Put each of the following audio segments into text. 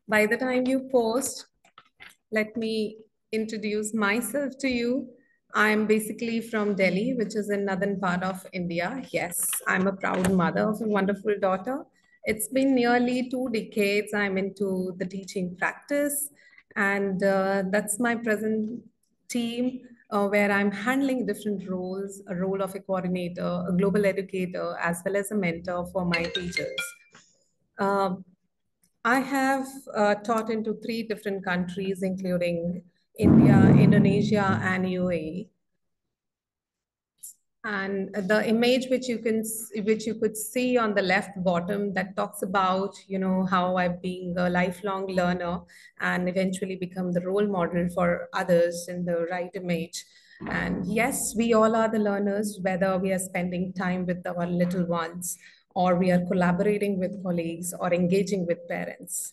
By the time you post, let me introduce myself to you. I'm basically from Delhi, which is in northern part of India. Yes, I'm a proud mother of a wonderful daughter. It's been nearly 2 decades I'm into the teaching practice, and that's my present team where I'm handling different roles, a role of a coordinator, a global educator, as well as a mentor for my teachers. Uh, I have taught into 3 different countries, including India, Indonesia, and UAE. And the image which you could see on the left bottom that talks about, how I've been a lifelong learner and eventually become the role model for others in the right image. And yes, we all are the learners, whether we are spending time with our little ones or we are collaborating with colleagues or engaging with parents.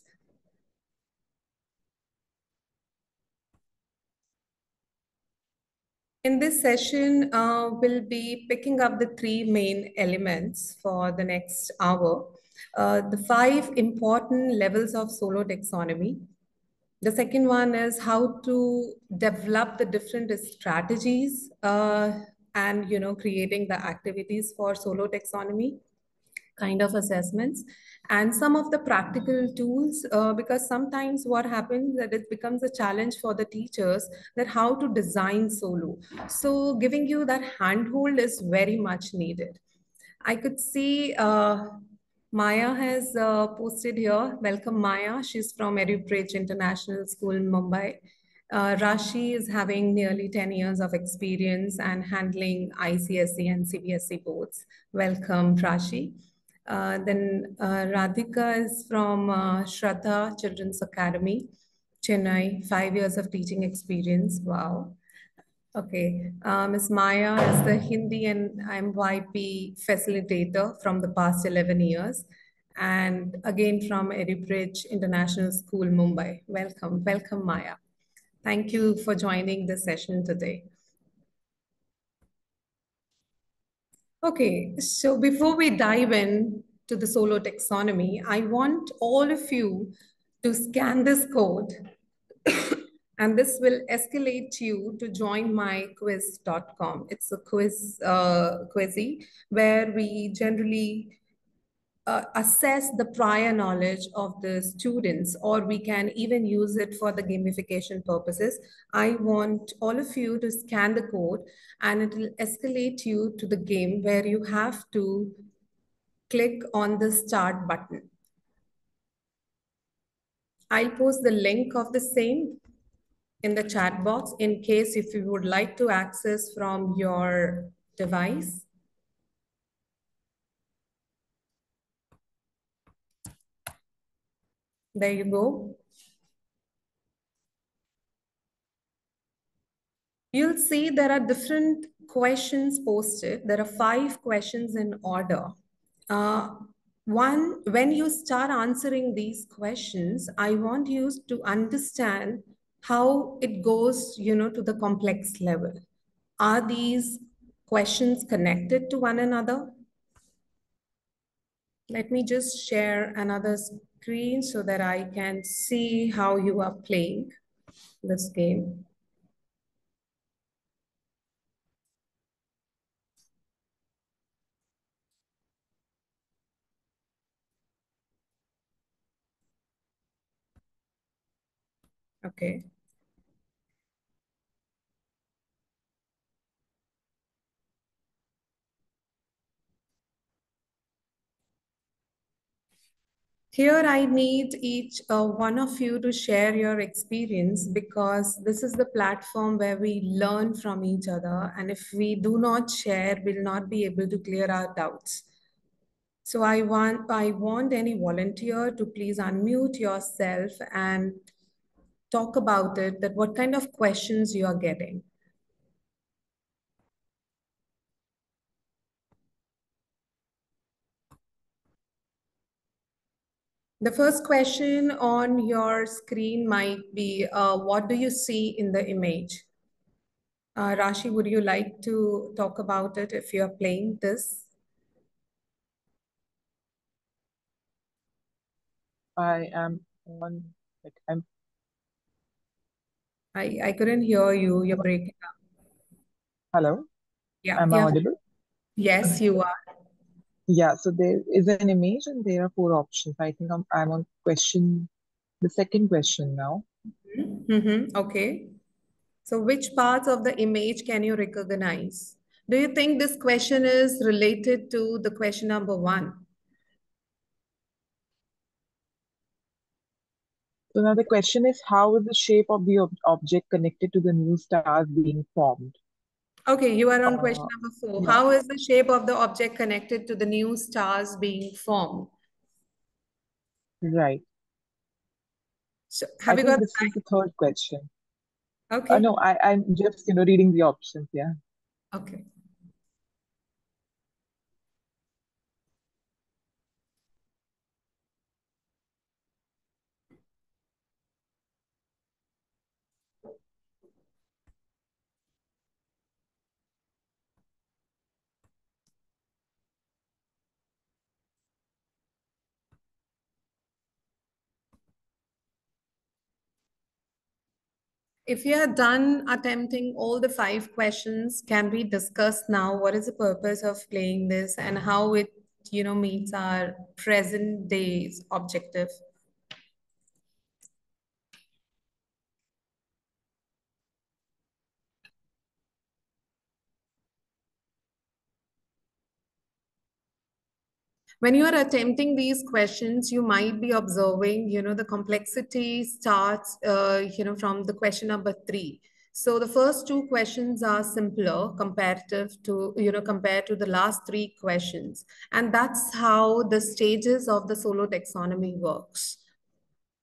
In this session, we'll be picking up the 3 main elements for the next hour. The 5 important levels of solo taxonomy. The second one is how to develop the different strategies and creating the activities for solo taxonomy kind of assessments and some of the practical tools because sometimes what happens that it becomes a challenge for the teachers that how to design solo, so giving you that handhold is very much needed. I could see Maya has posted here. Welcome, Maya. She's from Edubridge International School in Mumbai. Rashi is having nearly 10 years of experience and handling ICSE and CBSE boards. Welcome, Rashi. Then Radhika is from Shraddha Children's Academy, Chennai, 5 years of teaching experience. Wow. Okay. Ms. Maya is the Hindi and MYP facilitator from the past 11 years. And again from Edubridge International School, Mumbai. Welcome. Welcome, Maya. Thank you for joining the session today. Okay, so before we dive in to the solo taxonomy, I want all of you to scan this code and this will escalate you to join my quiz.com. It's a quizzy where we generally assess the prior knowledge of the students, or we can even use it for the gamification purposes. I want all of you to scan the code and it will escalate you to the game where you have to click on the start button. I'll post the link of the same in the chat box in case if you would like to access from your device. There you go. You'll see there are different questions posted. There are 5 questions in order. One, when you start answering these questions, I want you to understand how it goes, to the complex level. Are these questions connected to one another? Let me just share another screen so that I can see how you are playing this game. Okay. Here, I need each one of you to share your experience because this is the platform where we learn from each other. And if we do not share, we'll not be able to clear our doubts. So I want any volunteer to please unmute yourself and talk about it, that what kind of questions you are getting. The first question on your screen might be, what do you see in the image? Rashi, would you like to talk about it if you're playing this? I am on Like I'm I couldn't hear you. You're breaking up. Hello, Yeah, am I yeah. audible? Yes, you are. Yeah, so there is an image and there are four options. I think I'm on the second question now. Mm-hmm. Okay. So which parts of the image can you recognize? Do you think this question is related to the question number one? So now the question is, how is the shape of the object connected to the new stars being formed? Okay, you are on question Uh, number four. yeah, How is the shape of the object connected to the new stars being formed? right. So I have you got think this is the third question. okay. No, I'm just reading the options. Yeah. Okay. If you are done attempting all the five questions, can we discuss now what is the purpose of playing this and how it, meets our present day's objective? When you are attempting these questions, you might be observing, the complexity starts, from the question number three. So the first two questions are simpler compared to the last three questions. And that's how the stages of the solo taxonomy works.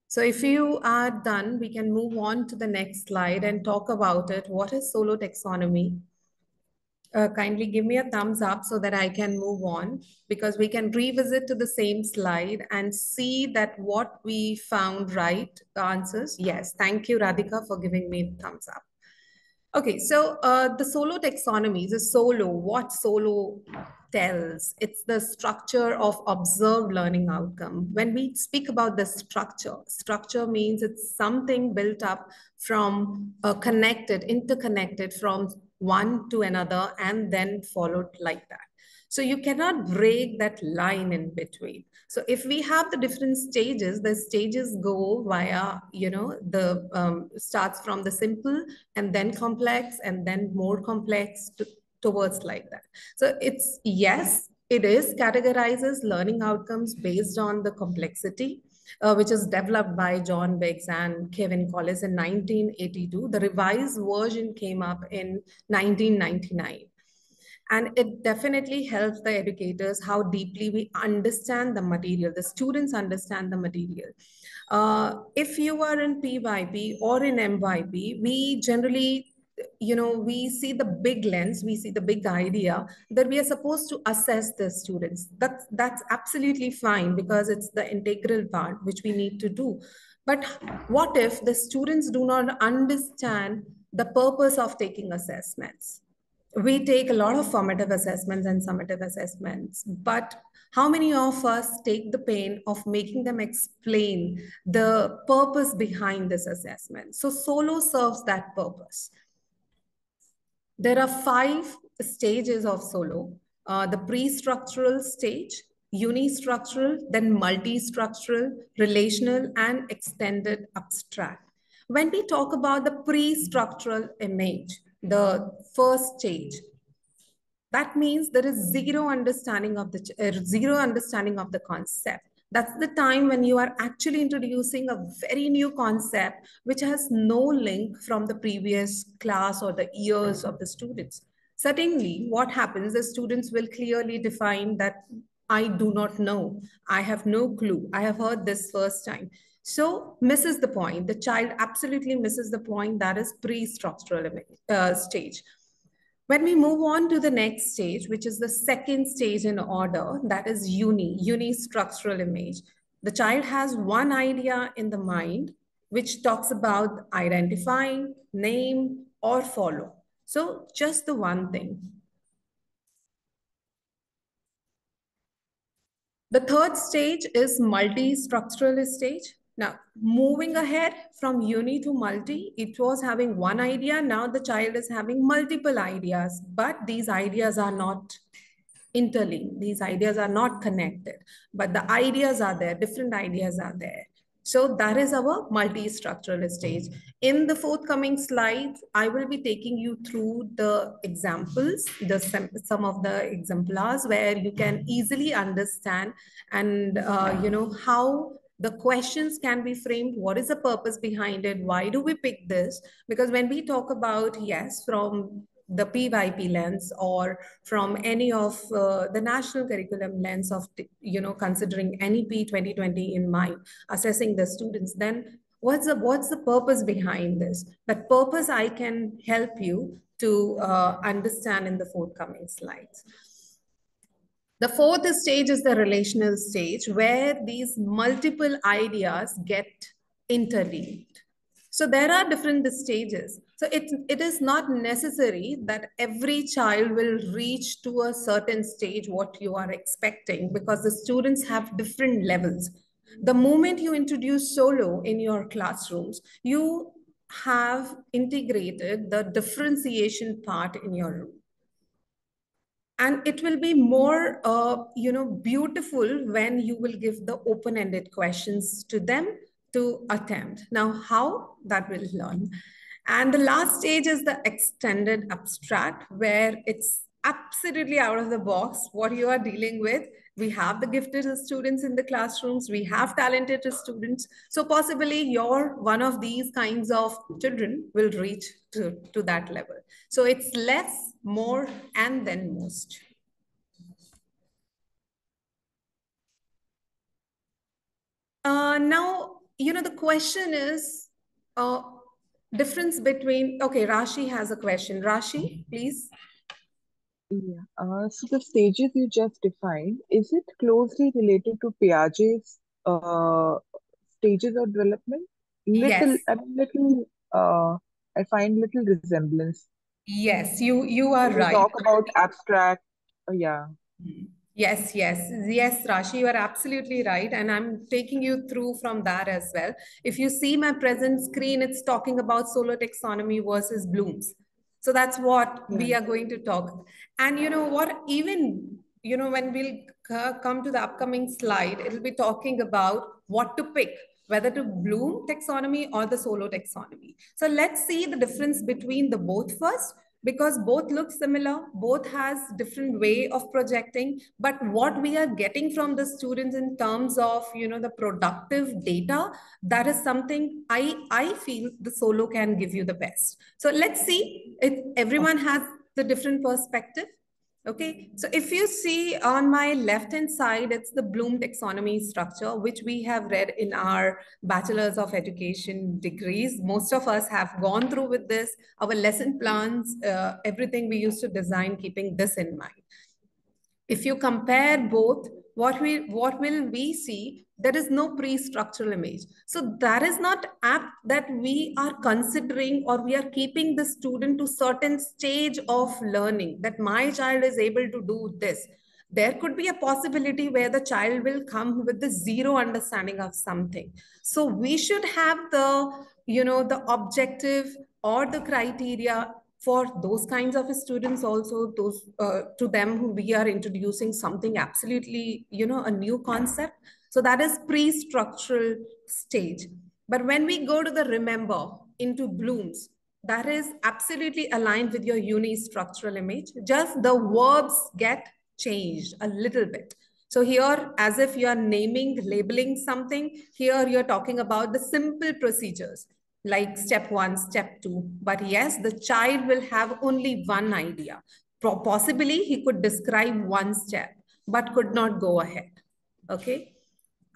So if you are done, we can move on to the next slide and talk about it. What is solo taxonomy? Kindly give me a thumbs up so that I can move on because we can revisit to the same slide and see that what we found right, the answers. Yes, thank you, Radhika, for giving me thumbs up. Okay, so the solo taxonomy, the solo, what solo tells, it's the structure of observed learning outcome. When we speak about the structure means it's something built up from interconnected from one to another and then followed like that. So you cannot break that line in between. So if we have the different stages, the stages go via, the starts from the simple and then complex and then more complex towards like that. So it's yes, it is categorizes learning outcomes based on the complexity, which is developed by John Biggs and Kevin Collis in 1982. The revised version came up in 1999. And it definitely helps the educators how deeply we understand the material, the students understand the material. If you are in PYP or in MYP, we generally, we see the big lens, we see the big idea that we are supposed to assess the students. That's absolutely fine because it's the integral part which we need to do. But what if the students do not understand the purpose of taking assessments? We take a lot of formative assessments and summative assessments, but how many of us take the pain of making them explain the purpose behind this assessment? So Solo serves that purpose. There are five stages of Solo. The pre-structural stage, unistructural, then multi-structural, relational, and extended abstract. When we talk about the pre-structural image, the first stage, that means there is zero understanding of the concept. That's the time when you are actually introducing a very new concept which has no link from the previous class or the years of the students. Certainly what happens, the students will clearly define that I do not know, I have no clue, I have heard this first time. So misses the point, the child absolutely misses the point. That is pre-structural stage. When we move on to the next stage, which is the second stage in order, that is unistructural image. The child has one idea in the mind, which talks about identifying, name, or follow. So just the one thing. The third stage is multi-structural stage. Now, moving ahead from uni to multi, it was having one idea. Now the child is having multiple ideas, but these ideas are not interlinked. These ideas are not connected, but the ideas are there, different ideas are there. So that is our multi-structural stage. In the forthcoming slides, I will be taking you through the examples, some of the exemplars where you can easily understand and how the questions can be framed. What is the purpose behind it? Why do we pick this? Because when we talk about, yes, from the PYP lens or from any of the national curriculum lens of, considering NEP 2020 in mind, assessing the students, then what's the purpose behind this? That purpose I can help you to understand in the forthcoming slides. The fourth stage is the relational stage, where these multiple ideas get interlinked. So there are different stages. So it is not necessary that every child will reach to a certain stage what you are expecting, because the students have different levels. The moment you introduce solo in your classrooms, you have integrated the differentiation part in your room, and it will be more beautiful when you will give the open-ended questions to them to attempt. Now how that will learn. And the last stage is the extended abstract, where it's absolutely out of the box what you are dealing with. We have the gifted students in the classrooms, we have talented students, so possibly you're one of these kinds of children will reach to that level. So it's less, more, and then most. Now, the question is difference between, okay, Rashi has a question. Rashi, please. Yeah. So the stages you just defined, is it closely related to Piaget's stages of development? Yes. I find little resemblance. Yes, you are When you right. talk about abstract, yeah, Yes, yes, yes, Rashi, you are absolutely right. And I'm taking you through from that as well. If you see my present screen, it's talking about solo taxonomy versus blooms. So that's what we right. are going to talk. And you know what, even, when we'll come to the upcoming slide, it'll be talking about what to pick, whether to bloom taxonomy or the solo taxonomy. So let's see the difference between the both first, because both look similar, both has different way of projecting, but what we are getting from the students in terms of the productive data, that is something I feel the solo can give you the best. So let's see if everyone Okay. has the different perspective. Okay, so if you see on my left hand side, it's the Bloom taxonomy structure, which we have read in our Bachelor's of Education degrees. Most of us have gone through with this, our lesson plans, everything we used to design keeping this in mind. If you compare both, what will we see? There is no pre-structural image. So that is not apt that we are considering, or we are keeping the student to certain stage of learning, that my child is able to do this. There could be a possibility where the child will come with the zero understanding of something. So we should have the objective or the criteria for those kinds of students also, those to them who we are introducing something absolutely a new concept. So that is pre-structural stage. But when we go to the remember into blooms, that is absolutely aligned with your uni structural image, just the verbs get changed a little bit. So here, as if you are naming, labeling something, here you're talking about the simple procedures like step one, step two. But yes, the child will have only one idea. Possibly he could describe one step, but could not go ahead. Okay.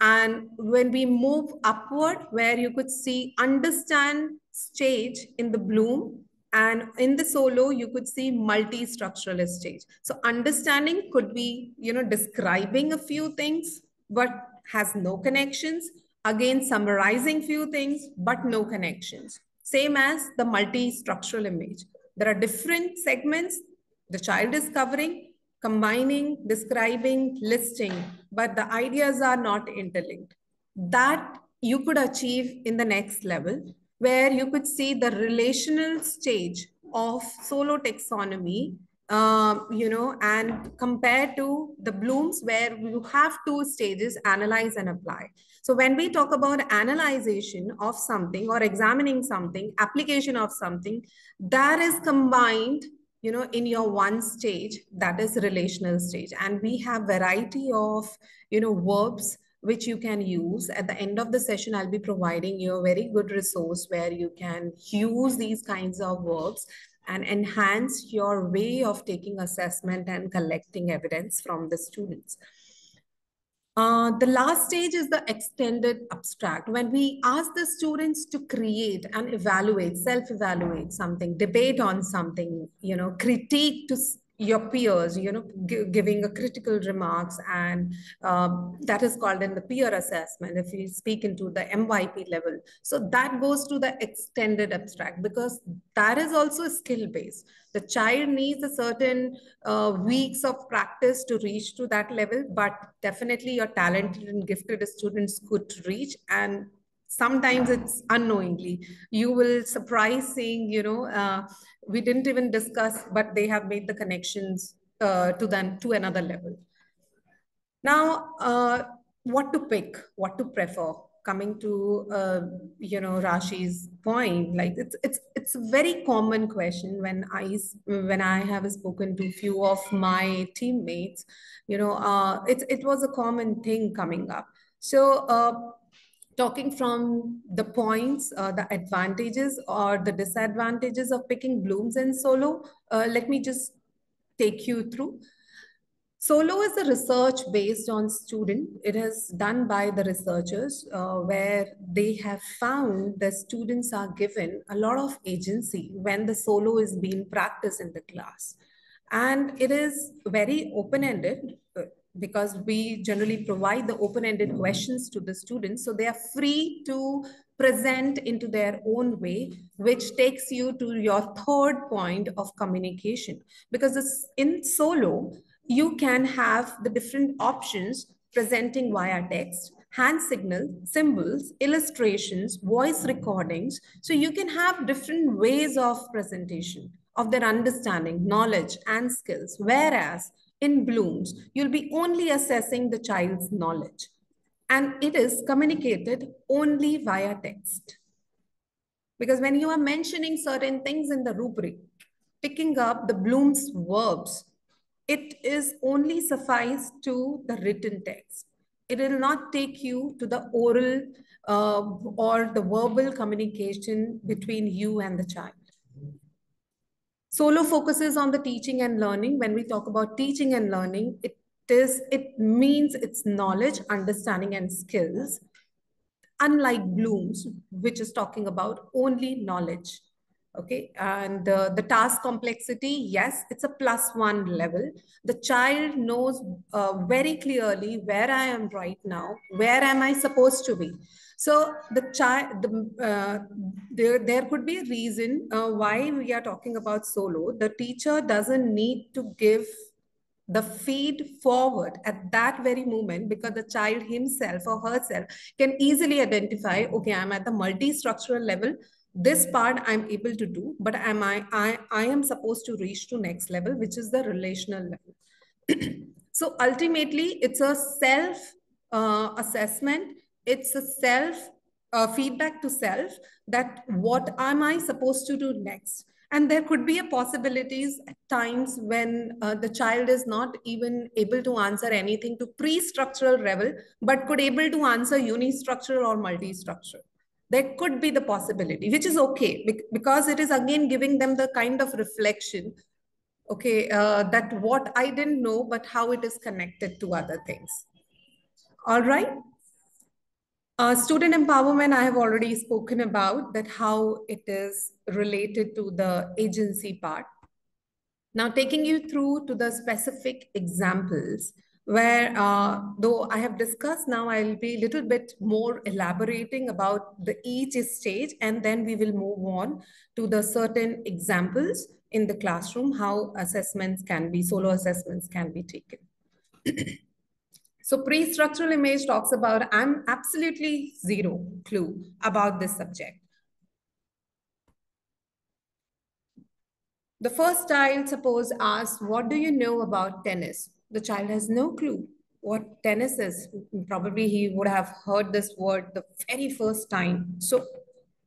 And when we move upward, where you could see understand stage in the bloom, and in the solo, you could see multi-structural stage. So understanding could be, describing a few things, but has no connections. Again, summarizing few things, but no connections. Same as the multi-structural image. There are different segments the child is covering, combining, describing, listing, but the ideas are not interlinked. That you could achieve in the next level, where you could see the relational stage of solo taxonomy, and compared to the Bloom's, where you have two stages: analyze and apply. So when we talk about analyzation of something or examining something, application of something, that is combined, in your one stage, that is relational stage. And we have variety of, verbs which you can use. At the end of the session, I'll be providing you a very good resource where you can use these kinds of verbs and enhance your way of taking assessment and collecting evidence from the students. The last stage is the extended abstract. When we ask the students to create and evaluate, self-evaluate something, debate on something, critique to your peers, giving a critical remarks, and that is called in the peer assessment if you speak into the MYP level. So that goes to the extended abstract, because that is also skill based. The child needs a certain weeks of practice to reach to that level, but definitely your talented and gifted students could reach. And sometimes it's unknowingly. You will surprise seeing, we didn't even discuss, but they have made the connections to another level. Now, what to pick, what to prefer? Coming to Rashi's point, like it's a very common question when I have spoken to few of my teammates. It was a common thing coming up. So. Talking from the points, the advantages or the disadvantages of picking Blooms and solo, let me just take you through. Solo is a research based on student. It is done by the researchers where they have found the students are given a lot of agency when the solo is being practiced in the class. And it is very open-ended because we generally provide the open-ended questions to the students. So they are free to present into their own way, which takes you to your third point of communication. Because in solo, you can have the different options presenting via text, hand signal, symbols, illustrations, voice recordings. So you can have different ways of presentation of their understanding, knowledge, and skills. Whereas in Bloom's, you'll be only assessing the child's knowledge, and it is communicated only via text. Because when you are mentioning certain things in the rubric, picking up the Bloom's verbs, it is only suffice to the written text. It will not take you to the oral or the verbal communication between you and the child. Solo focuses on the teaching and learning. When we talk about teaching and learning, it means it's knowledge, understanding, and skills. Unlike Bloom's, which is talking about only knowledge. Okay, and the task complexity, yes, it's a +1 level. The child knows very clearly where I am right now, where am I supposed to be. So there could be a reason why we are talking about solo. The teacher doesn't need to give the feed forward at that very moment, because the child himself or herself can easily identify, okay, I'm at the multi-structural level. This part I'm able to do, but I am supposed to reach to next level, which is the relational level. So ultimately, it's a self assessment. It's a self feedback to self, that what am I supposed to do next? And there could be a possibilities at times when the child is not even able to answer anything to pre-structural level, but could able to answer unistructural or multi-structural. There could be the possibility, which is okay, because it is again giving them the kind of reflection, okay, that what I didn't know, but how it is connected to other things. All right. Student empowerment, I have already spoken about that, how it is related to the agency part. Now, taking you through to the specific examples where, though I have discussed, now I'll be a little bit more elaborating about the each stage, and then we will move on to the certain examples in the classroom, how assessments can be, solo assessments can be taken. So pre-structural image talks about I'm absolutely zero clue about this subject. The first child, suppose, asks, what do you know about tennis? The child has no clue what tennis is. Probably he would have heard this word the very first time. So,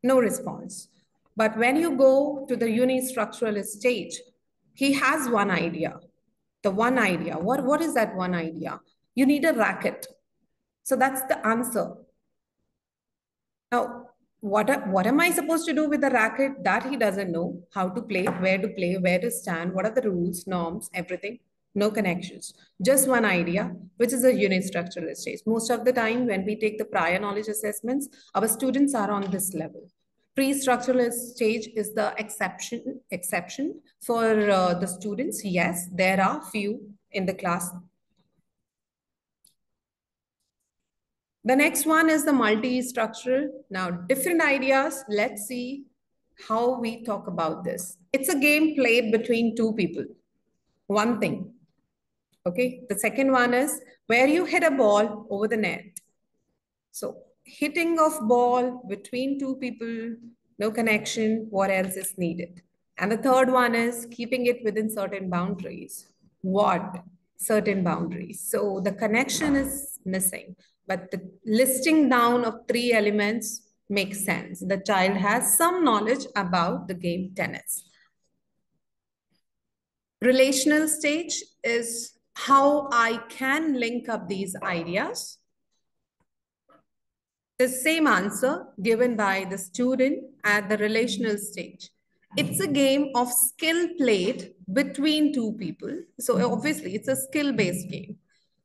no response. But when you go to the unistructuralist stage, he has one idea. The one idea. What is that one idea? You need a racket. So, that's the answer. Now, what am I supposed to do with the racket that he doesn't know? How to play, where to stand, what are the rules, norms, everything? No connections. Just one idea, which is a unit structural stage. Most of the time, when we take the prior knowledge assessments, our students are on this level. Pre-structural stage is the exception for the students. Yes, there are few in the class. The next one is the multi-structural. Now, different ideas. Let's see how we talk about this. It's a game played between two people. One thing. Okay. The second one is where you hit a ball over the net. So hitting of ball between two people, no connection, what else is needed? And the third one is keeping it within certain boundaries. What certain boundaries? So the connection is missing, but the listing down of three elements makes sense. The child has some knowledge about the game tennis. Relational stage is how I can link up these ideas. The same answer given by the student at the relational stage. It's a game of skill played between two people. So obviously it's a skill-based game.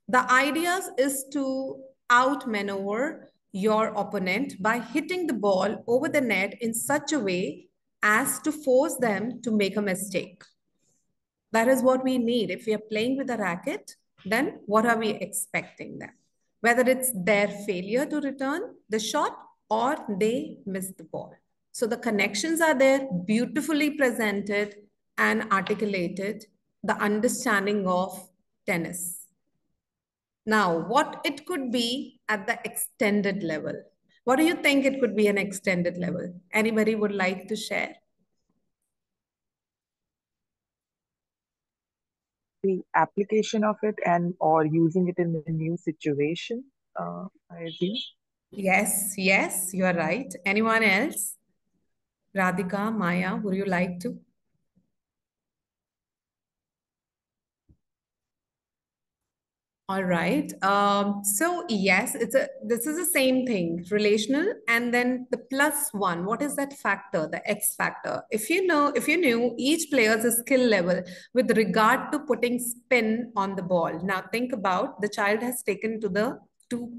The ideas is to outmaneuver your opponent by hitting the ball over the net in such a way as to force them to make a mistake. That is what we need. If we are playing with a racket, then what are we expecting them? Whether it's their failure to return the shot or they miss the ball. So the connections are there, beautifully presented and articulated, the understanding of tennis. Now, what it could be at the extended level? What do you think it could be an extended level? Anybody would like to share? The application of it and or using it in a new situation, I assume. Yes, yes, you are right. Anyone else? Radhika, Maya, would you like to? All right. So yes, this is the same thing, relational, and then the plus one. What is that factor? The X factor. If you knew each player's skill level with regard to putting spin on the ball. Now think about the child has taken to the two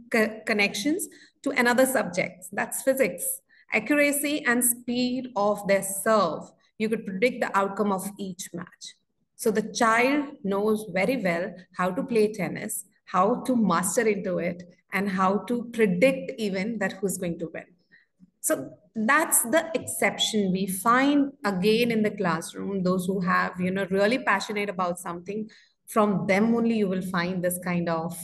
connections to another subject. That's physics. Accuracy and speed of their serve. You could predict the outcome of each match. So the child knows very well how to play tennis, how to master into it, and how to predict even that who's going to win. So that's the exception we find again in the classroom. Those who have, really passionate about something, from them only you will find this kind of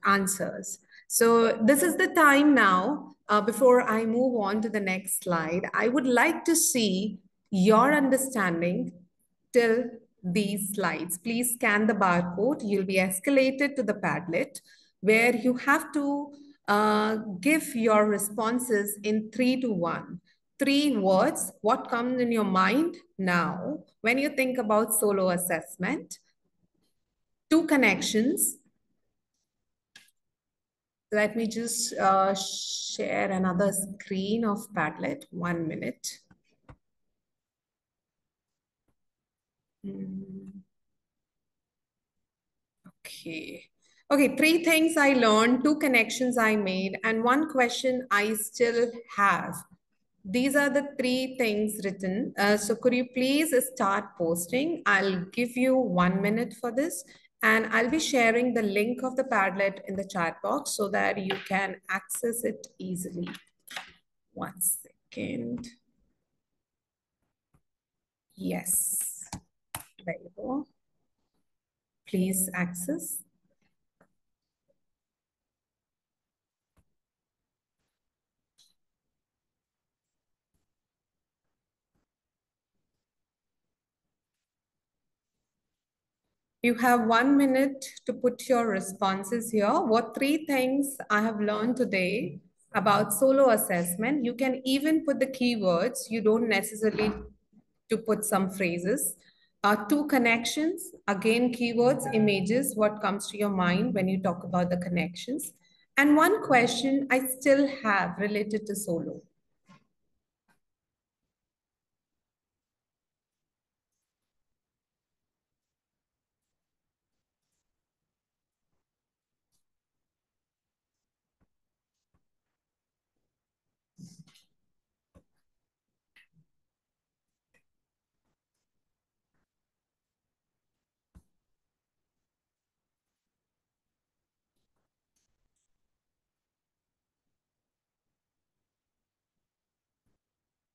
answers. So this is the time now. Before I move on to the next slide, I would like to see your understanding till these slides. Please scan the barcode. You'll be escalated to the Padlet where you have to give your responses in 3 to 1. 3 words, what comes in your mind now when you think about solo assessment? 2 connections. Let me just share another screen of Padlet. 1 minute. Okay. Okay, 3 things I learned, 2 connections I made, and 1 question I still have. These are the 3 things written. So could you please start posting? I'll give you 1 minute for this, and I'll be sharing the link of the Padlet in the chat box so that you can access it easily. 1 second. Yes, there you go. Please access. You have 1 minute to put your responses here. What three things I have learned today about solo assessment? You can even put the keywords. You don't necessarily to put some phrases. Two connections, again, keywords, images, what comes to your mind when you talk about the connections. And one question I still have related to solo.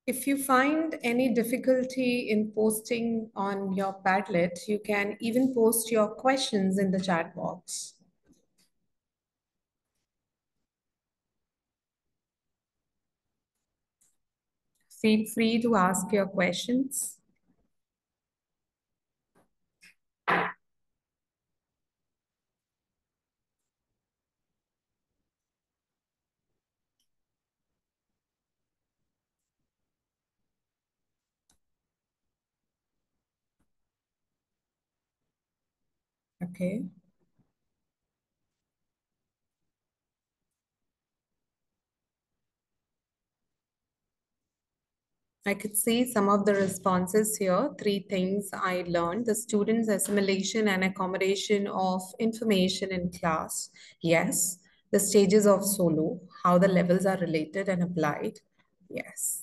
If you find any difficulty in posting on your Padlet, you can even post your questions in the chat box. Feel free to ask your questions. Okay. I could see some of the responses here. Three things I learned: the students' assimilation and accommodation of information in class. Yes. The stages of solo, how the levels are related and applied. Yes.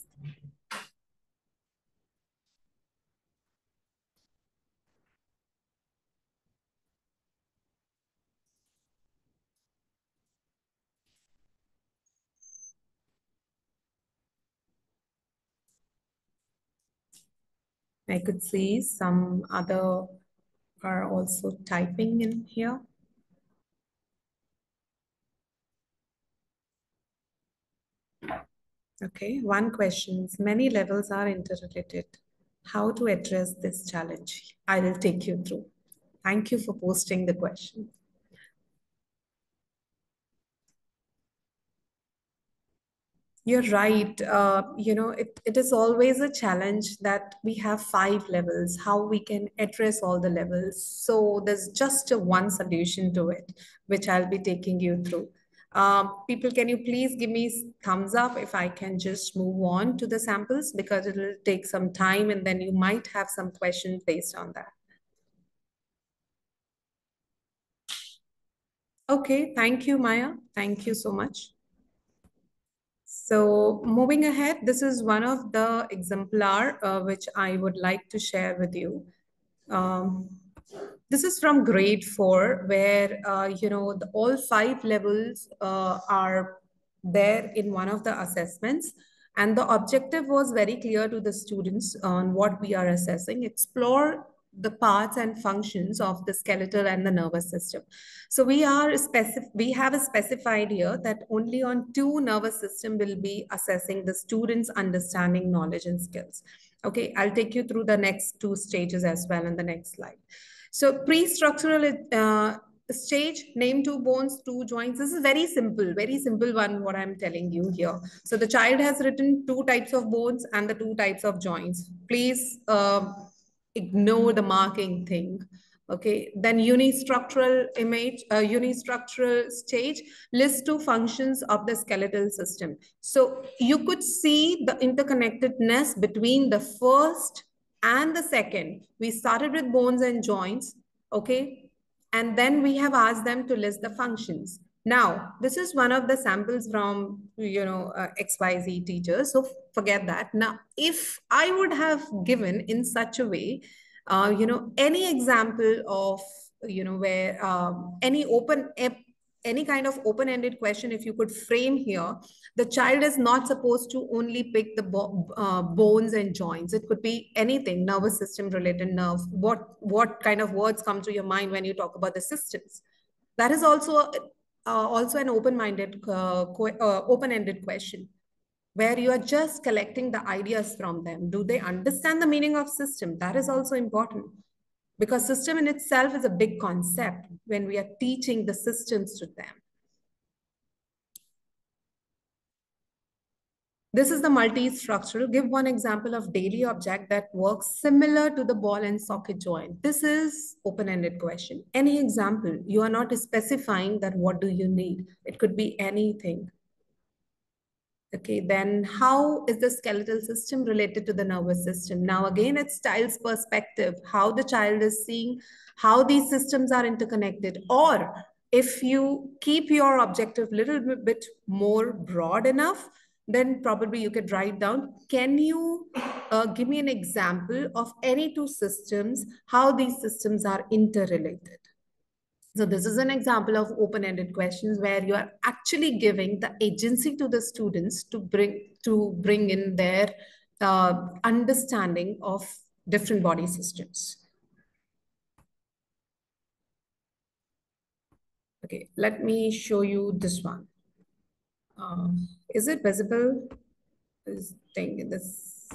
I could see some other are also typing in here. Okay, one question. Many levels are interrelated. How to address this challenge? I will take you through. Thank you for posting the question. You're right. It is always a challenge that we have 5 levels, how we can address all the levels. So there's just a one solution to it, which I'll be taking you through. People, can you please give me thumbs up if I can just move on to the samples, because it will take some time and then you might have some questions based on that. Okay, thank you, Maya. Thank you so much. So moving ahead, this is one of the exemplar which I would like to share with you. Um, this is from grade 4, where all 5 levels are there in one of the assessments. And the objective was very clear to the students on what we are assessing: explore the parts and functions of the skeletal and the nervous system. So we have specified here that only on 2 nervous system will be assessing the students' understanding, knowledge, and skills. Okay, I'll take you through the next 2 stages as well in the next slide. So pre-structural stage, name 2 bones, 2 joints. This is very simple one, what I'm telling you here. So the child has written 2 types of bones and the 2 types of joints. Please ignore the marking thing. Okay, then unistructural stage, list 2 functions of the skeletal system. So you could see the interconnectedness between the first and the second. We started with bones and joints, okay? And then we have asked them to list the functions. Now, this is one of the samples from, XYZ teachers. So forget that. Now, if I would have given in such a way, any example of, where any kind of open-ended question, if you could frame here, the child is not supposed to only pick the bones and joints. It could be anything, nervous system related, nerve. What kind of words come to your mind when you talk about the systems? That is also an open-ended question, where you are just collecting the ideas from them. Do they understand the meaning of system? That is also important, because system in itself is a big concept when we are teaching the systems to them. This is the multi-structural. Give one example of daily object that works similar to the ball and socket joint. This is open-ended question. Any example, you are not specifying that what do you need. It could be anything. Okay, then how is the skeletal system related to the nervous system? Now, again, it's child's perspective, how the child is seeing how these systems are interconnected. Or if you keep your objective little bit more broad enough, then probably you could write down, can you give me an example of any two systems, how these systems are interrelated? So this is an example of open-ended questions where you are actually giving the agency to the students to bring in their understanding of different body systems. Okay, let me show you this one. Is it visible? This thing, this.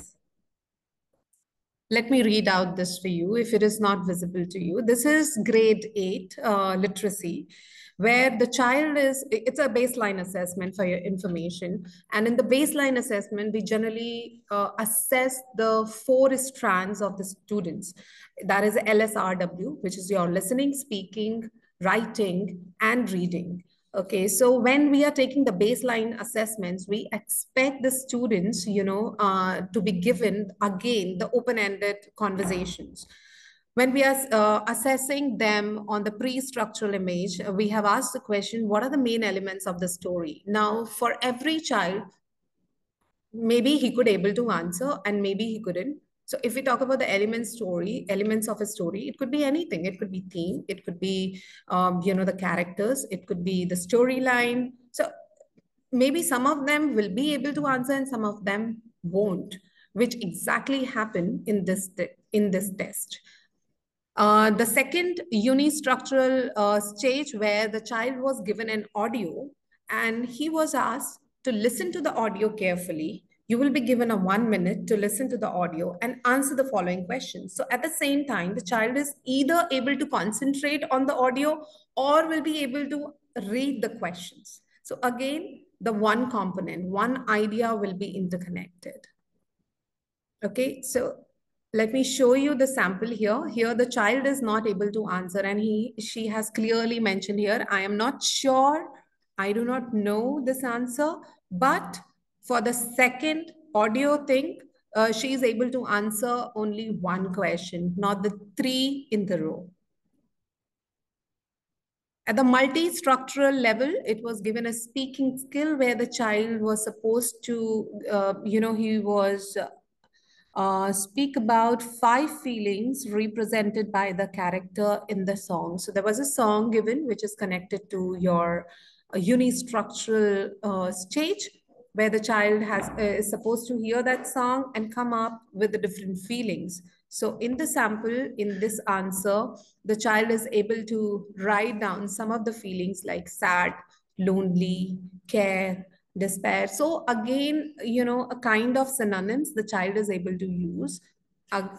Let me read out this for you if it is not visible to you. This is grade 8 literacy, where the child is, it's a baseline assessment for your information. And in the baseline assessment, we generally assess the 4 strands of the students. That is LSRW, which is your listening, speaking, writing, and reading. Okay, so when we are taking the baseline assessments, we expect the students, to be given again the open-ended conversations. When we are assessing them on the pre-structural image, we have asked the question, what are the main elements of the story? Now, for every child, maybe he could able to answer and maybe he couldn't. So if we talk about the elements of a story, it could be anything. It could be theme, it could be, the characters, it could be the storyline. So maybe some of them will be able to answer and some of them won't, which exactly happened in this test. The second unistructural stage where the child was given an audio and he was asked to listen to the audio carefully. You will be given a 1 minute to listen to the audio and answer the following questions. So at the same time, the child is either able to concentrate on the audio or will be able to read the questions. So again, the one component, one idea will be interconnected. Okay, so let me show you the sample here. Here, the child is not able to answer and she has clearly mentioned here, I am not sure, I do not know this answer, but for the second audio thing, she is able to answer only one question, not the 3 in the row. At the multi-structural level, it was given a speaking skill where the child was supposed to, he was speak about 5 feelings represented by the character in the song. So there was a song given which is connected to your unistructural stage where the child is supposed to hear that song and come up with the different feelings. So in the sample, in this answer, the child is able to write down some of the feelings like sad, lonely, care, despair. So again, a kind of synonyms the child is able to use.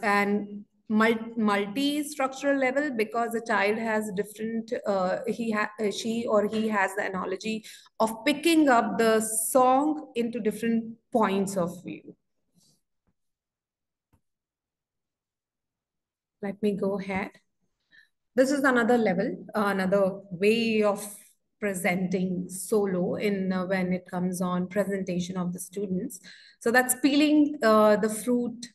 And multi-structural level, because the child has different, she or he has the analogy of picking up the song into different points of view. Let me go ahead. This is another level, another way of presenting solo in when it comes on presentation of the students. So that's peeling the fruit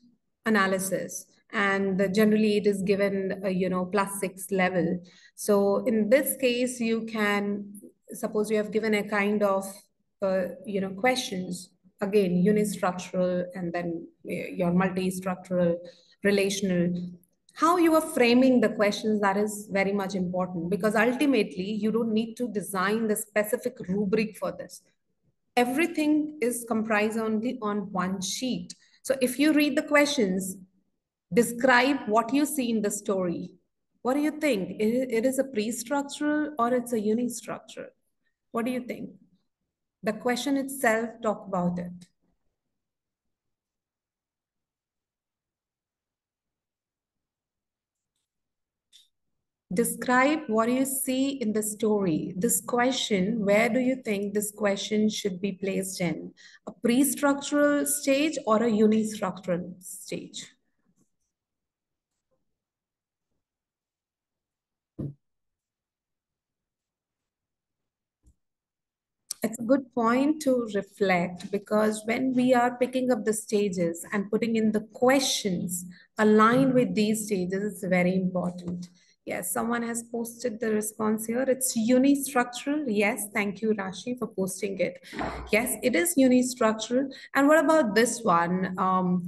analysis. And generally it is given, +6 level. So in this case, you can, suppose you have given a kind of, questions, again, unistructural and then your multi-structural, relational, how you are framing the questions, that is very much important, because ultimately you don't need to design the specific rubric for this. Everything is comprised only on one sheet. So if you read the questions, describe what you see in the story. What do you think? It is a pre-structural or it's a unistructural? What do you think? The question itself, talk about it. Describe what you see in the story. This question, where do you think this question should be placed in? A pre-structural stage or a unistructural stage? It's a good point to reflect, because when we are picking up the stages and putting in the questions aligned with these stages, it's very important. Yes, someone has posted the response here. It's unistructural. Yes, thank you, Rashi, for posting it. Yes, it is unistructural. And what about this one?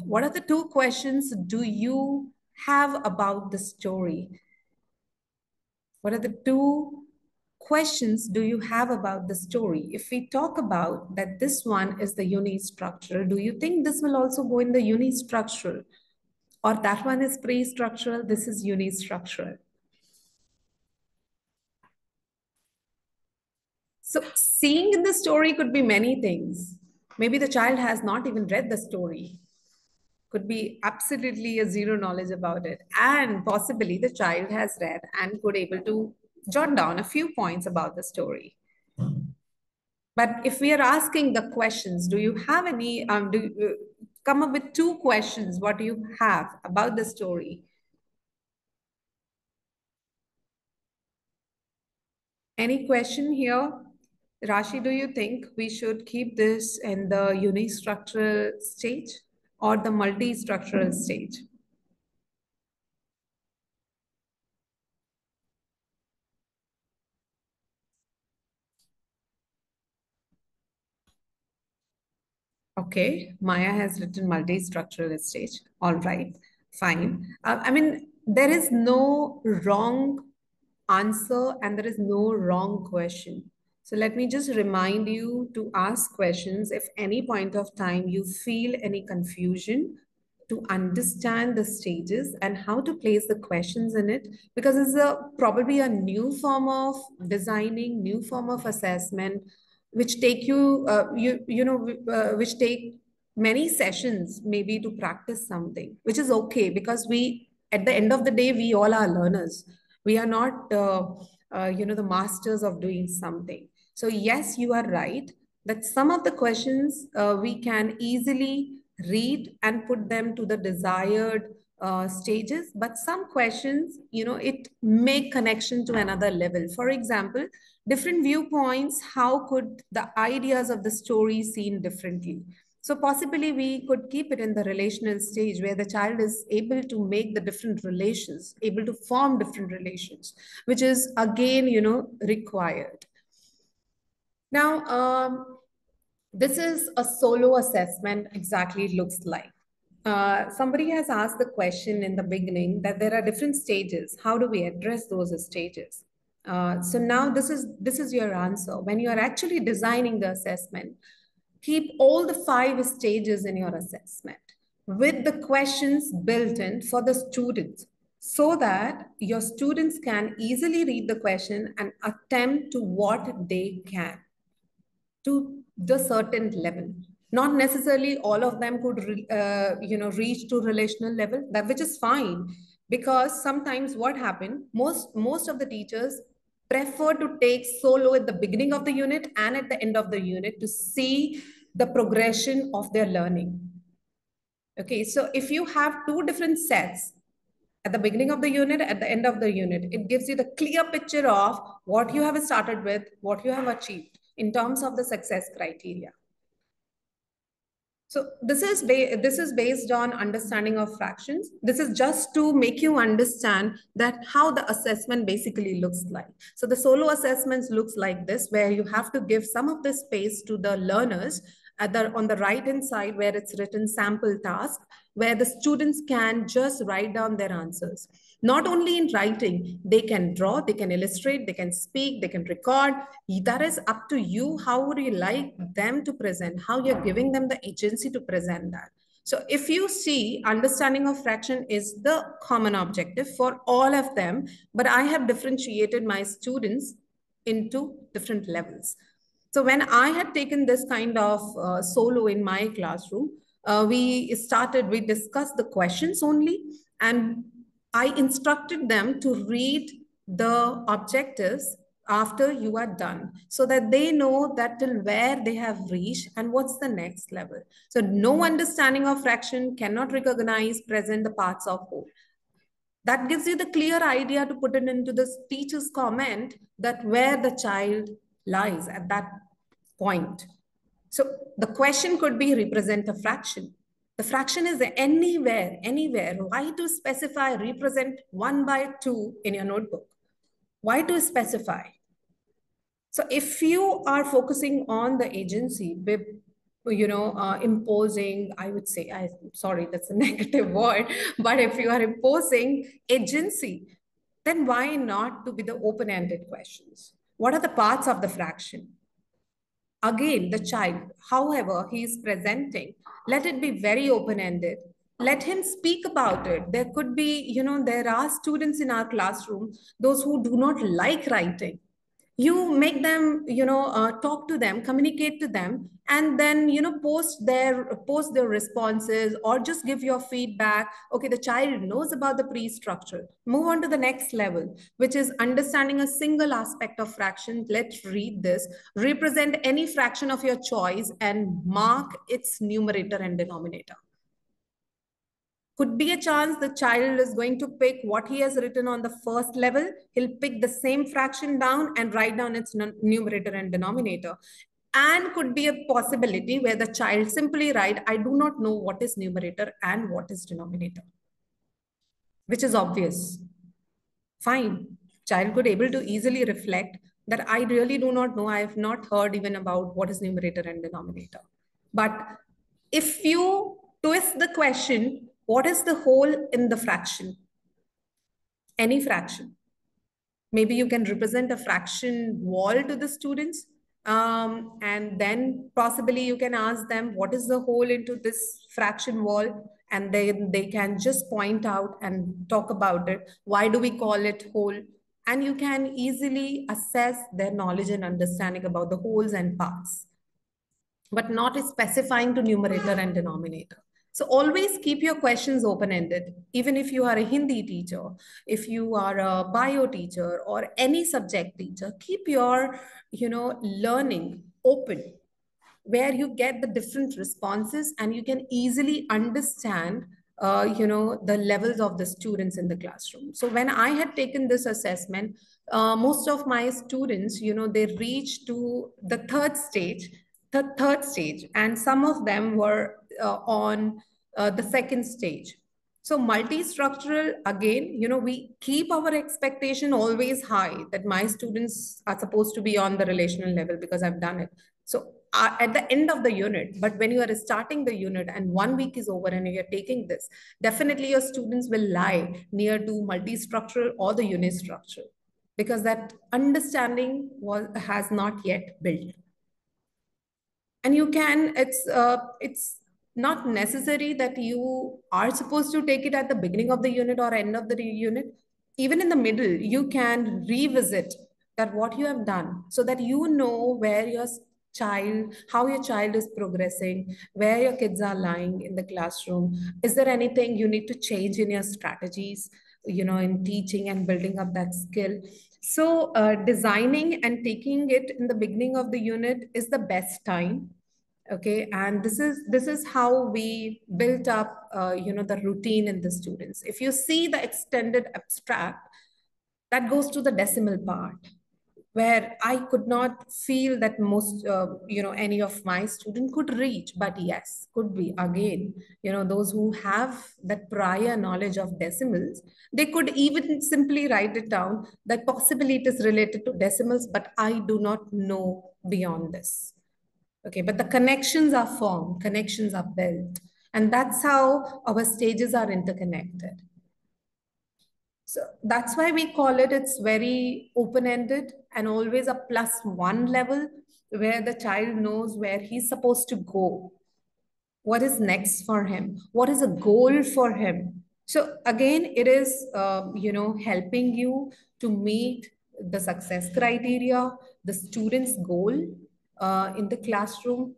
What are the two questions do you have about the story? What are the two questions do you have about the story? If we talk about that this one is the unistructural, do you think this will also go in the unistructural? Or that one is pre-structural, this is unistructural? So seeing in the story could be many things. Maybe the child has not even read the story. Could be absolutely a zero knowledge about it. And possibly the child has read and could able to jot down a few points about the story. But if we are asking the questions, do you have any, do you, come up with two questions, what do you have about the story? Any question here? Rashi, do you think we should keep this in the unistructural stage or the multi-structural stage? Okay, Maya has written multi-structural stage. All right, fine. I mean, there is no wrong answer and there is no wrong question. So let me just remind you to ask questions if any point of time you feel any confusion, to understand the stages and how to place the questions in it, because it's probably a new form of designing, new form of assessment, which take you, which take many sessions maybe to practice something, which is okay, because we, at the end of the day, we all are learners. We are not, the masters of doing something. So yes, you are right that some of the questions we can easily read and put them to the desired stages, but some questions, it make connection to another level. For example, different viewpoints, how could the ideas of the story seen differently? So possibly we could keep it in the relational stage where the child is able to make the different relations, able to form different relations, which is again, required. Now, this is a solo assessment exactly looks like. Somebody has asked the question in the beginning that there are different stages. How do we address those stages? So now this is your answer. When you are actually designing the assessment, keep all the 5 stages in your assessment with the questions built in for the students, so that your students can easily read the question and attempt to what they can to the certain level. Not necessarily all of them could reach to relational level, that which is fine, because sometimes what happened, most of the teachers prefer to take solo at the beginning of the unit and at the end of the unit to see the progression of their learning. Okay, so if you have two different sets at the beginning of the unit, at the end of the unit, it gives you the clear picture of what you have started with, what you have achieved in terms of the success criteria. So this is based on understanding of fractions. This is just to make you understand that how the assessment basically looks like. So the solo assessments looks like this, where you have to give some of the space to the learners on the right hand side, where it's written sample task, where the students can just write down their answers. Not only in writing, they can draw, they can illustrate, they can speak, they can record. That is up to you. How would you like them to present? How you're giving them the agency to present that? So if you see, understanding of fraction is the common objective for all of them, but I have differentiated my students into different levels. So when I had taken this kind of solo in my classroom, we discussed the questions only, and I instructed them to read the objectives after you are done, so that they know that till where they have reached and what's the next level. So no understanding of fraction cannot recognize present the parts of whole. That gives you the clear idea to put it into the teacher's comment that where the child lies at that point. So the question could be represent a fraction. The fraction is anywhere, anywhere. Why to specify represent 1/2 in your notebook? Why to specify? So if you are focusing on the agency, imposing, I would say, sorry, that's a negative word, but if you are imposing agency, then why not to be the open-ended questions? What are the parts of the fraction? Again, the child, however he is presenting, let it be very open-ended. Let him speak about it. There could be, there are students in our classroom, those who do not like writing. You make them, talk to them, communicate to them, and then, post their responses, or just give your feedback. Okay, the child knows about the pre-structure. Move on to the next level, which is understanding a single aspect of fraction. Let's read this. Represent any fraction of your choice and mark its numerator and denominator. Could be a chance the child is going to pick what he has written on the first level. He'll pick the same fraction down and write down its numerator and denominator. And could be a possibility where the child simply write, I do not know what is numerator and what is denominator, which is obvious. Fine. Child could able to easily reflect that I really do not know. I have not heard even about what is numerator and denominator. But if you twist the question, what is the whole in the fraction? Any fraction. Maybe you can represent a fraction wall to the students. And then possibly you can ask them, what is the whole into this fraction wall? And they can just point out and talk about it. Why do we call it whole? And you can easily assess their knowledge and understanding about the wholes and parts, but not specifying to numerator and denominator. So always keep your questions open-ended, even if you are a Hindi teacher, if you are a bio teacher or any subject teacher, keep your, learning open, where you get the different responses and you can easily understand the levels of the students in the classroom. So when I had taken this assessment, most of my students, they reached to the third stage, and some of them were on the second stage. So multi-structural, again, we keep our expectation always high that my students are supposed to be on the relational level because I've done it. So at the end of the unit, but when you are starting the unit and 1 week is over and you're taking this, definitely your students will lie near to multi-structural or the unistructural, because that understanding has not yet built. And you can, it's not necessary that you are supposed to take it at the beginning of the unit or end of the unit. Even in the middle, you can revisit that what you have done, so that you know where your child, how your child is progressing, where your kids are lying in the classroom. Is there anything you need to change in your strategies, in teaching and building up that skill? So designing and taking it in the beginning of the unit is the best time. Okay, and this is how we built up the routine in the students. If you see the extended abstract, that goes to the decimal part, where I could not feel that most, any of my student could reach. But yes, could be, again, those who have that prior knowledge of decimals, they could even simply write it down that possibly it is related to decimals, but I do not know beyond this. Okay, but the connections are formed, connections are built, and that's how our stages are interconnected. So that's why we call it, it's very open-ended and always a +1 level, where the child knows where he's supposed to go, what is next for him, what is a goal for him. So again, it is, helping you to meet the success criteria, the student's goal in the classroom,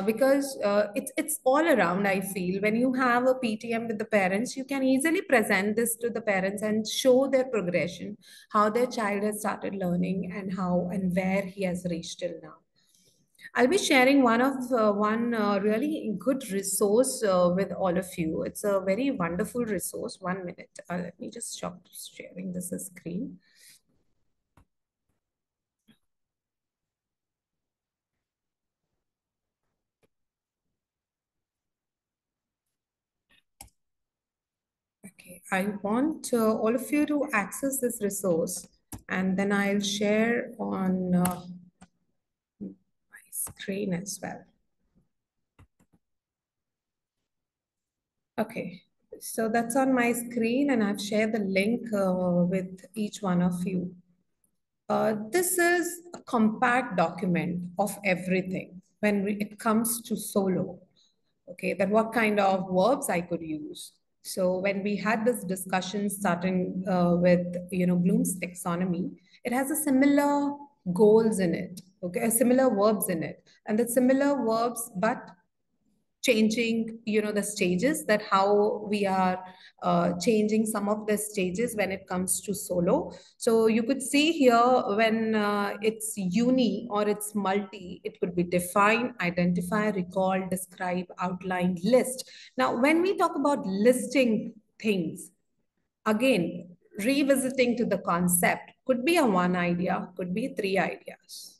because it's all around. I feel when you have a PTM with the parents, you can easily present this to the parents and show their progression, how their child has started learning, and how and where he has reached till now. I'll be sharing one really good resource with all of you. It's a very wonderful resource. 1 minute. Let me just stop sharing this screen. Okay, I want all of you to access this resource, and then I'll share on my screen as well. Okay, so that's on my screen, and I've shared the link with each one of you. This is a compact document of everything when it comes to solo. Okay, that what kind of verbs I could use. So when we had this discussion starting with Bloom's taxonomy, it has a similar goals in it. Okay, similar verbs in it, and the similar verbs, but changing the stages, that how we are changing some of the stages when it comes to solo. So you could see here when it's uni or it's multi, it could be define, identify, recall, describe, outline, list. Now when we talk about listing things, again, revisiting to the concept, could be a one idea, could be three ideas.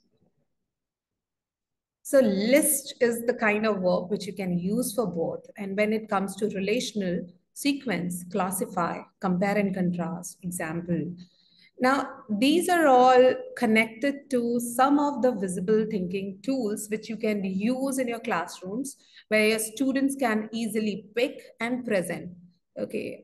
So list is the kind of verb which you can use for both. And when it comes to relational, sequence, classify, compare and contrast, example. Now, these are all connected to some of the visible thinking tools which you can use in your classrooms, where your students can easily pick and present. Okay,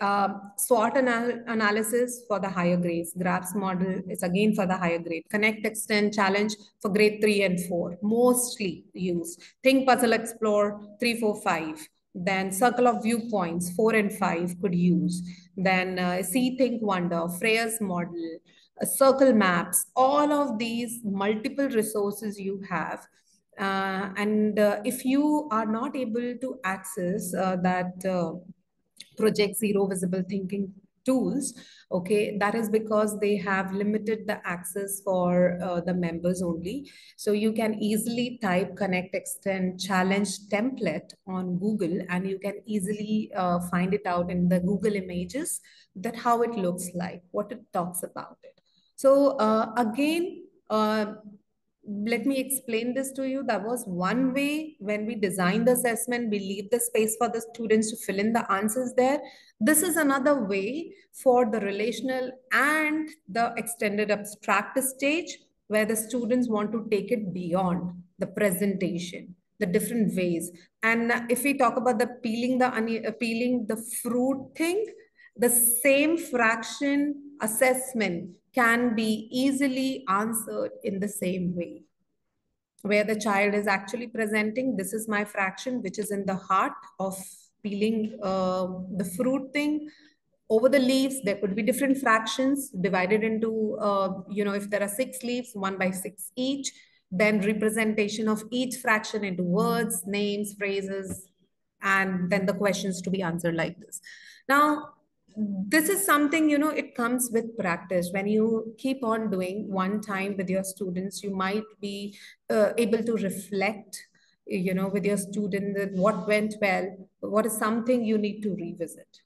SWOT analysis for the higher grades. GRAPS model is again for the higher grade. Connect, extend, challenge for grade 3 and 4, mostly used. Think, puzzle, explore, 3, 4, 5. Then circle of viewpoints, 4 and 5 could use. Then see, think, wonder, Freya's model, circle maps, all of these multiple resources you have. And if you are not able to access that project zero visible thinking tools, okay, that is because they have limited the access for the members only. So you can easily type connect, extend, challenge template on Google, and you can easily find it out in the Google images, that how it looks like, what it talks about it. So again, let me explain this to you. That was one way when we designed the assessment, we leave the space for the students to fill in the answers there. This is another way for the relational and the extended abstract stage, where the students want to take it beyond the presentation, the different ways. And if we talk about the peeling the fruit thing, the same fraction assessment can be easily answered in the same way, where the child is actually presenting, this is my fraction, which is in the heart of peeling the fruit thing. Over the leaves, there could be different fractions divided into, if there are 6 leaves, 1/6 each, then representation of each fraction into words, names, phrases, and then the questions to be answered like this. Now, this is something, it comes with practice. When you keep on doing one time with your students, you might be able to reflect, with your student, that what went well, what is something you need to revisit.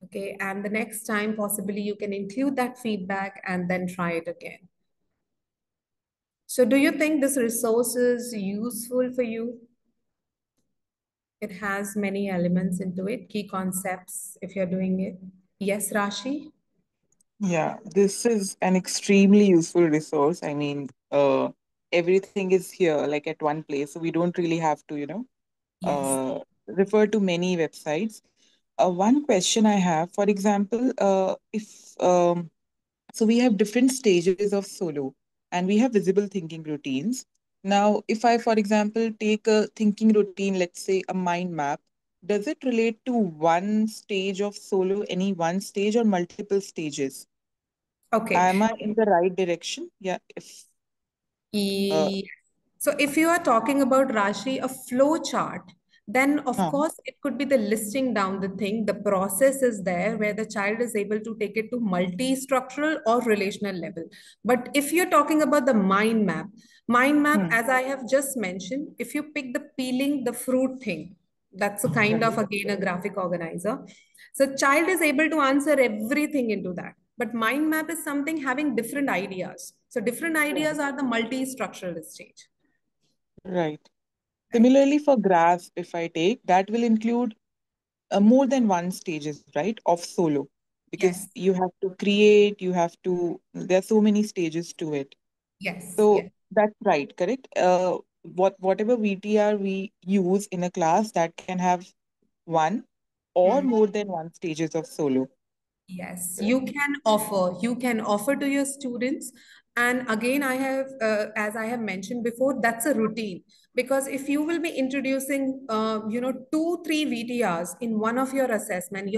Okay, and the next time, possibly you can include that feedback and then try it again. So do you think this resource is useful for you? It has many elements into it, key concepts, if you're doing it. Yes, Rashi? Yeah, this is an extremely useful resource. I mean, everything is here, like at one place, so we don't really have to, Yes. refer to many websites. One question I have, for example, if so we have different stages of solo and we have visible thinking routines. Now, if I, for example, take a thinking routine, let's say a mind map, does it relate to one stage of solo, any one stage, or multiple stages? Okay. Am I in the right direction? Yeah. If uh, E- So if you are talking about Rashi, a flow chart, then of Huh. course it could be the listing down the thing. The process is there where the child is able to take it to multi-structural or relational level. But if you're talking about the mind map, Hmm. as I have just mentioned, if you pick the peeling the fruit thing, that's a kind Right. of again a graphic organizer. So child is able to answer everything into that. But mind map is something having different ideas. So different Right. ideas are the multi-structural stage. Right. Right. Similarly, for graph, if I take, that will include more than one stages, right, of solo, because Yes, you have to create, you have to, there are so many stages to it. yes, So yes. that's right, correct? Whatever VTR we use in a class, that can have one or Mm. more than one stages of solo. Yes, Correct. you can offer to your students. And again, as I have mentioned before, that's a routine. Because if you will be introducing, two, three VTRs in one of your assessment,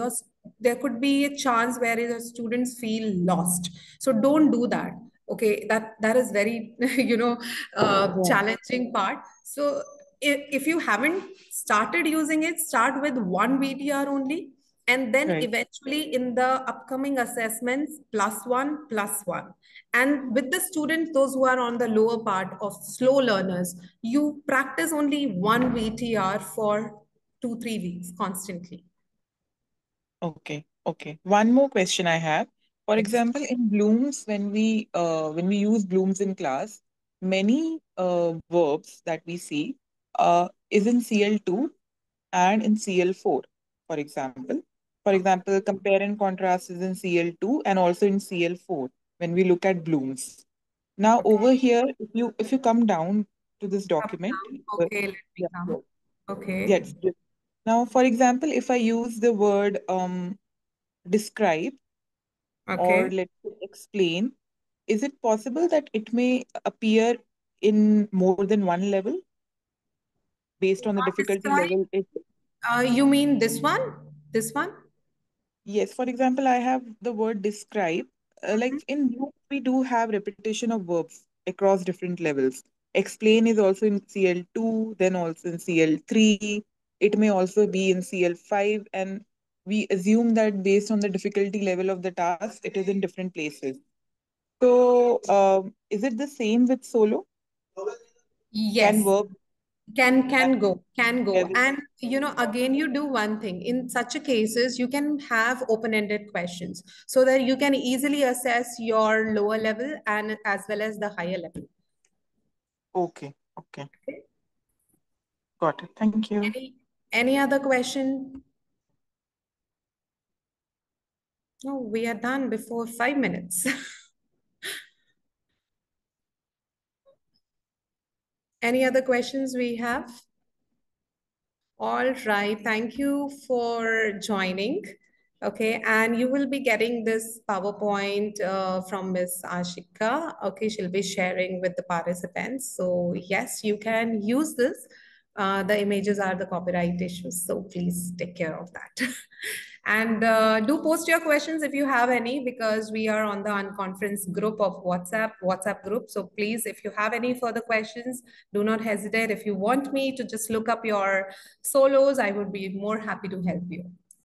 there could be a chance where the students feel lost. So don't do that. Okay, that is very, Right. challenging part. So if you haven't started using it, start with one VTR only, and then Right. eventually in the upcoming assessments plus one, and with the students those who are on the lower part of slow learners, you practice only one VTR for 2 3 weeks constantly. Okay. Okay. One more question I have. For Yes. example, in Bloom's, when we use Bloom's in class, many verbs that we see is in CL2 and in CL4, for example. For example, compare and contrast is in CL2 and also in CL4 when we look at Bloom's. Now over Okay. here, if you come down to this Come document, down. uh, Okay, let me yeah, come. yes, Okay. yes. Yes. Now, for example, if I use the word describe or Okay. let's say explain, is it possible that it may appear in more than one level based on the difficulty Describe. level? You mean this one? This one? Yes, for example, I have the word describe. Mhm. Like in Bloom, we do have repetition of verbs across different levels. Explain is also in CL2, then also in CL3. It may also be in CL5, and we assume that based on the difficulty level of the task, it is in different places. So, is it the same with solo? Can Yes. verb Can go. level? And again, you do one thing in such a cases, you can have open-ended questions so that you can easily assess your lower level and as well as the higher level. Okay, okay, Okay. got it. Thank you. Any other question? No, we are done before 5 minutes. Any other questions we have? All right, thank you for joining. Okay, and you will be getting this PowerPoint from Miss Ashika. Okay, she'll be sharing with the participants. So yes, you can use this. The images are the copyright issues, so please take care of that. And do post your questions if you have any, because we are on the Unconference group of WhatsApp group. So please, if you have any further questions, do not hesitate. If you want me to just look up your solos, I would be more happy to help you.